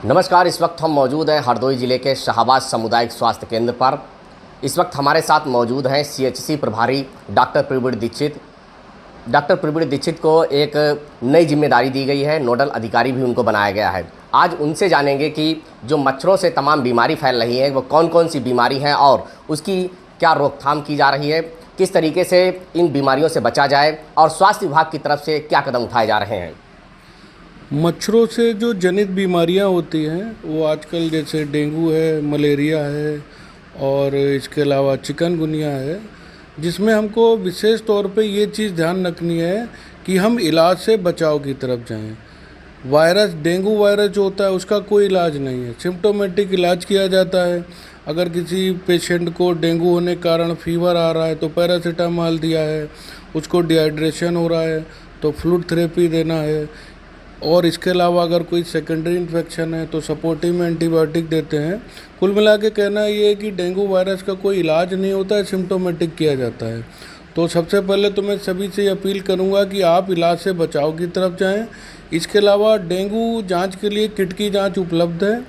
नमस्कार। इस वक्त हम मौजूद हैं हरदोई ज़िले के शाहबाद सामुदायिक स्वास्थ्य केंद्र पर। इस वक्त हमारे साथ मौजूद हैं सीएचसी प्रभारी डॉक्टर प्रवीण दीक्षित। डॉक्टर प्रवीण दीक्षित को एक नई जिम्मेदारी दी गई है, नोडल अधिकारी भी उनको बनाया गया है। आज उनसे जानेंगे कि जो मच्छरों से तमाम बीमारी फैल रही है वो कौन कौन सी बीमारी हैं और उसकी क्या रोकथाम की जा रही है, किस तरीके से इन बीमारियों से बचा जाए और स्वास्थ्य विभाग की तरफ से क्या कदम उठाए जा रहे हैं। मच्छरों से जो जनित बीमारियां होती हैं वो आजकल जैसे डेंगू है, मलेरिया है और इसके अलावा चिकनगुनिया है, जिसमें हमको विशेष तौर पे ये चीज़ ध्यान रखनी है कि हम इलाज से बचाव की तरफ जाएं। डेंगू वायरस जो होता है उसका कोई इलाज नहीं है, सिम्टोमेटिक इलाज किया जाता है। अगर किसी पेशेंट को डेंगू होने के कारण फीवर आ रहा है तो पैरासीटामोल दिया है, उसको डिहाइड्रेशन हो रहा है तो फ्लूइड थेरेपी देना है, और इसके अलावा अगर कोई सेकेंडरी इन्फेक्शन है तो सपोर्टिव में एंटीबायोटिक देते हैं। कुल मिला के कहना ये है कि डेंगू वायरस का कोई इलाज नहीं होता है, सिम्टोमेटिक किया जाता है। तो सबसे पहले तो मैं सभी से अपील करूंगा कि आप इलाज से बचाव की तरफ जाएं। इसके अलावा डेंगू जांच के लिए किट की जांच उपलब्ध है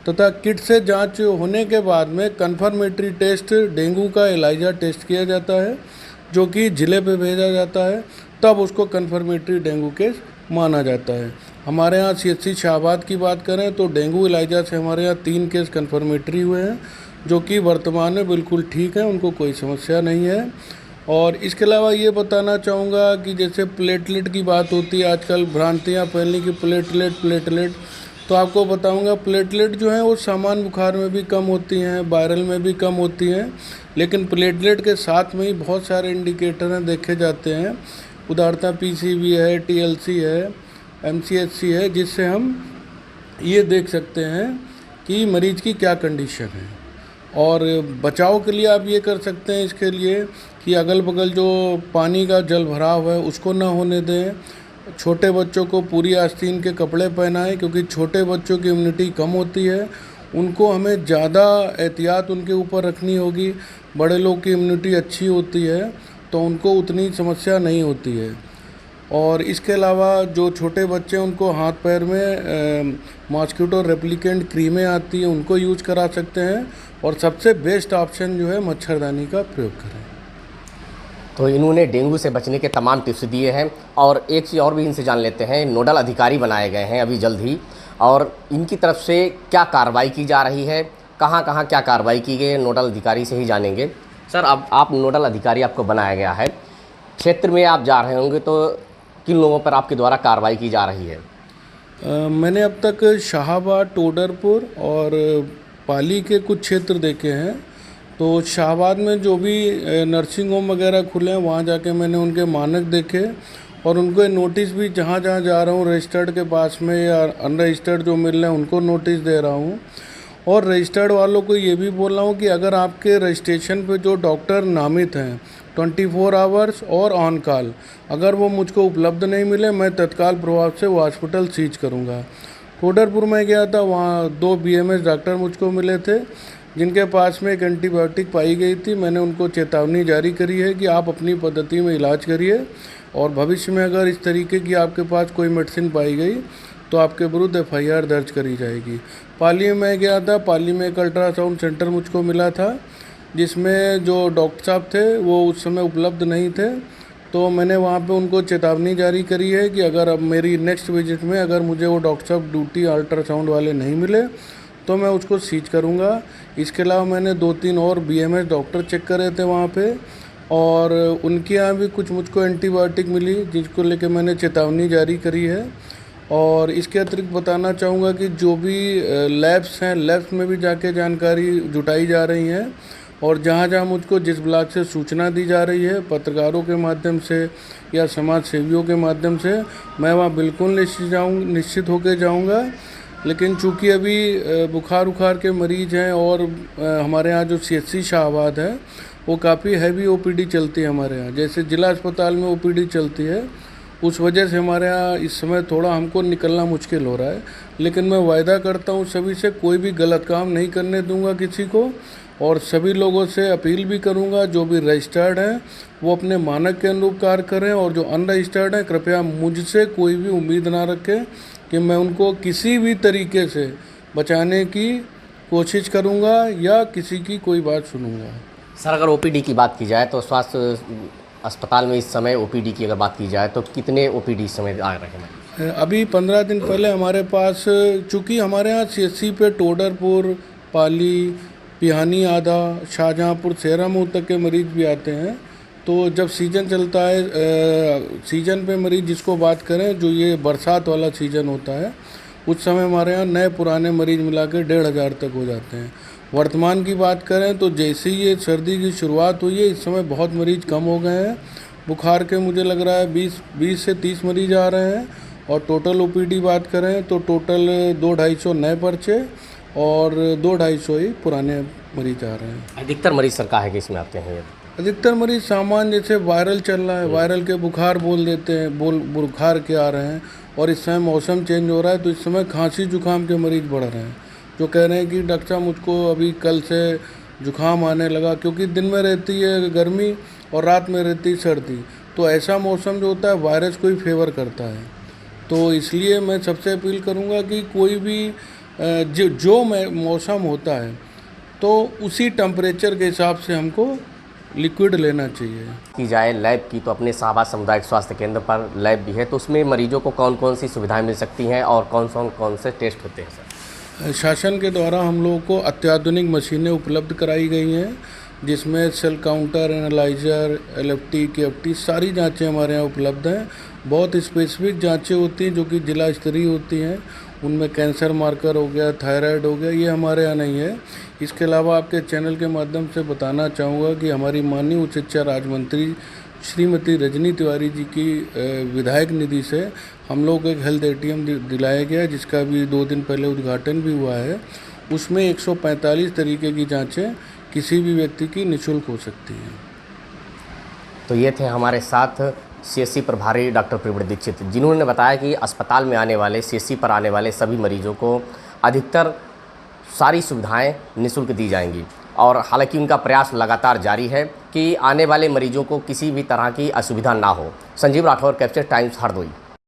तथा किट से जांच होने के बाद में कन्फर्मेटरी टेस्ट डेंगू का एलाइजा टेस्ट किया जाता है, जो कि ज़िले पे भेजा जाता है, तब उसको कन्फर्मेटरी डेंगू केस माना जाता है। हमारे यहाँ सीएचसी शाहबाद की बात करें तो डेंगू एलाइजा से हमारे यहाँ 3 केस कन्फर्मेटरी हुए हैं, जो कि वर्तमान में बिल्कुल ठीक हैं, उनको कोई समस्या नहीं है। और इसके अलावा ये बताना चाहूँगा कि जैसे प्लेटलेट की बात होती है, आजकल भ्रांतियाँ फैलने की प्लेटलेट, तो आपको बताऊँगा प्लेटलेट जो है वो सामान्य बुखार में भी कम होती हैं, वायरल में भी कम होती हैं, लेकिन प्लेटलेट के साथ में ही बहुत सारे इंडिकेटर हैं देखे जाते हैं। उदाहरणतः पीसीवी है, टीएलसी है, एमसीएचसी है, जिससे हम ये देख सकते हैं कि मरीज की क्या कंडीशन है। और बचाव के लिए आप ये कर सकते हैं इसके लिए कि अगल बगल जो पानी का जल भराव है उसको ना होने दें। छोटे बच्चों को पूरी आस्तीन के कपड़े पहनाएं, क्योंकि छोटे बच्चों की इम्यूनिटी कम होती है, उनको हमें ज़्यादा एहतियात उनके ऊपर रखनी होगी। बड़े लोग की इम्यूनिटी अच्छी होती है तो उनको उतनी समस्या नहीं होती है। और इसके अलावा जो छोटे बच्चे हैं उनको हाथ पैर में मॉस्किटो रेप्लिकेंट क्रीमें आती हैं, उनको यूज करा सकते हैं। और सबसे बेस्ट ऑप्शन जो है मच्छरदानी का प्रयोग करें। तो इन्होंने डेंगू से बचने के तमाम टिप्स दिए हैं। और एक चीज़ और भी इनसे जान लेते हैं, नोडल अधिकारी बनाए गए हैं अभी जल्द ही, और इनकी तरफ से क्या कार्रवाई की जा रही है, कहाँ कहाँ क्या कार्रवाई की गई है, नोडल अधिकारी से ही जानेंगे। सर, अब आप नोडल अधिकारी आपको बनाया गया है, क्षेत्र में आप जा रहे होंगे तो किन लोगों पर आपके द्वारा कार्रवाई की जा रही है? मैंने अब तक शाहबाद, टोडरपुर और पाली के कुछ क्षेत्र देखे हैं। तो शाहबाद में जो भी नर्सिंग होम वगैरह खुले हैं वहाँ जाके मैंने उनके मानक देखे, और उनको नोटिस भी जहाँ जहाँ जा रहा हूँ रजिस्टर्ड के पास में या अनरजिस्टर्ड जो मिल रहे हैं उनको नोटिस दे रहा हूँ। और रजिस्टर्ड वालों को ये भी बोल रहा हूँ कि अगर आपके रजिस्ट्रेशन पे जो डॉक्टर नामित हैं 24 आवर्स और ऑन कॉल, अगर वो मुझको उपलब्ध नहीं मिले, मैं तत्काल प्रभाव से वो हॉस्पिटल सीज करूँगा। टोडरपुर में गया था, वहाँ 2 बीएमएस डॉक्टर मुझको मिले थे, जिनके पास में एक एंटीबायोटिक पाई गई थी। मैंने उनको चेतावनी जारी करी है कि आप अपनी पद्धति में इलाज करिए, और भविष्य में अगर इस तरीके की आपके पास कोई मेडिसिन पाई गई तो आपके विरुद्ध एफआईआर दर्ज करी जाएगी। पाली में गया था, पाली में एक अल्ट्रासाउंड सेंटर मुझको मिला था, जिसमें जो डॉक्टर साहब थे वो उस समय उपलब्ध नहीं थे। तो मैंने वहाँ पे उनको चेतावनी जारी करी है कि अगर अब मेरी नेक्स्ट विजिट में अगर मुझे वो डॉक्टर साहब ड्यूटी अल्ट्रासाउंड वाले नहीं मिले तो मैं उसको सीज करूँगा। इसके अलावा मैंने 2-3 और बीएमएस डॉक्टर चेक करे थे वहाँ पे, और उनके यहाँ भी कुछ मुझको एंटीबायोटिक मिली, जिसको लेके मैंने चेतावनी जारी करी है। और इसके अतिरिक्त बताना चाहूँगा कि जो भी लैब्स हैं, लैब्स में भी जाके जानकारी जुटाई जा रही है, और जहाँ जहाँ मुझको जिस ब्लॉक से सूचना दी जा रही है पत्रकारों के माध्यम से या समाज सेवियों के माध्यम से, मैं वहाँ बिल्कुल निश्चित होकर जाऊँगा। लेकिन चूँकि अभी बुखार के मरीज़ हैं, और हमारे यहाँ जो सीएचसी शाहबाद है वो काफ़ी हैवी ओपीडी चलती है हमारे यहाँ, जैसे जिला अस्पताल में ओपीडी चलती है, उस वजह से हमारे यहाँ इस समय थोड़ा हमको निकलना मुश्किल हो रहा है। लेकिन मैं वायदा करता हूँ सभी से, कोई भी गलत काम नहीं करने दूंगा किसी को, और सभी लोगों से अपील भी करूंगा जो भी रजिस्टर्ड हैं वो अपने मानक के अनुरूप कार्य करें, और जो अनरजिस्टर्ड हैं कृपया मुझसे कोई भी उम्मीद ना रखें कि मैं उनको किसी भी तरीके से बचाने की कोशिश करूँगा या किसी की कोई बात सुनूँगा। सर, अगर ओपीडी की बात की जाए तो स्वास्थ्य अस्पताल में इस समय ओपीडी की अगर बात की जाए तो कितने ओपीडी इस समय आ रहे हैं? अभी 15 दिन पहले हमारे पास, चूँकि हमारे यहाँ सीएचसी पे टोडरपुर, पाली, पिहानी आधा, शाहजहाँपुर, सेहरामऊ तक के मरीज़ भी आते हैं। तो जब सीज़न चलता है, सीज़न पे मरीज़ जिसको बात करें, जो ये बरसात वाला सीज़न होता है, उस समय हमारे यहाँ नए पुराने मरीज़ मिला के 1500 तक हो जाते हैं। वर्तमान की बात करें तो जैसे ही ये सर्दी की शुरुआत हुई है, इस समय बहुत मरीज़ कम हो गए हैं। बुखार के मुझे लग रहा है 20 से 30 मरीज़ आ रहे हैं। और टोटल ओपीडी बात करें तो टोटल 200-250 नए पर्चे और 200-250 ही पुराने मरीज़ आ रहे हैं। अधिकतर मरीज सर काहे के इसमें आते हैं? अधिकतर मरीज़ सामान्य जैसे वायरल चल रहा है, वायरल के बुखार बोल देते हैं, बुखार के आ रहे हैं। और इस समय मौसम चेंज हो रहा है तो इस समय खांसी जुकाम के मरीज़ बढ़ रहे हैं, जो कह रहे हैं कि डॉक्टर साहब मुझको अभी कल से जुकाम आने लगा, क्योंकि दिन में रहती है गर्मी और रात में रहती है सर्दी। तो ऐसा मौसम जो होता है वायरस को ही फेवर करता है। तो इसलिए मैं सबसे अपील करूंगा कि कोई भी जो मौसम होता है तो उसी टेम्परेचर के हिसाब से हमको लिक्विड लेना चाहिए। की जाए लैब की, तो अपने शाहबाद सामुदायिक स्वास्थ्य केंद्र पर लैब भी है, तो उसमें मरीजों को कौन कौन सी सुविधाएं मिल सकती हैं और कौन से टेस्ट होते हैं सर? शासन के द्वारा हम लोगों को अत्याधुनिक मशीनें उपलब्ध कराई गई हैं, जिसमें cell counter, analyser, LFT, KFT सारी जांचें हमारे यहाँ उपलब्ध हैं। बहुत स्पेसिफिक जांचें होती हैं जो कि जिला स्तरीय होती हैं, उनमें कैंसर मार्कर हो गया, थायराइड हो गया, ये हमारे यहाँ नहीं है। इसके अलावा आपके चैनल के माध्यम से बताना चाहूँगा कि हमारी माननीय उच्च शिक्षा राज्य मंत्री श्रीमती रजनी तिवारी जी की विधायक निधि से हम लोग एक हेल्थ एटीएम दिलाया गया, जिसका भी 2 दिन पहले उद्घाटन भी हुआ है। उसमें 145 तरीके की जांचें किसी भी व्यक्ति की निःशुल्क हो सकती हैं। तो ये थे हमारे साथ सीएचसी प्रभारी डॉक्टर प्रवीण दीक्षित, जिन्होंने बताया कि अस्पताल में आने वाले, सीएचसी पर आने वाले सभी मरीजों को अधिकतर सारी सुविधाएं निःशुल्क दी जाएंगी। और हालांकि उनका प्रयास लगातार जारी है कि आने वाले मरीजों को किसी भी तरह की असुविधा ना हो। Sanjeev Rathore, capture times, Hardoi.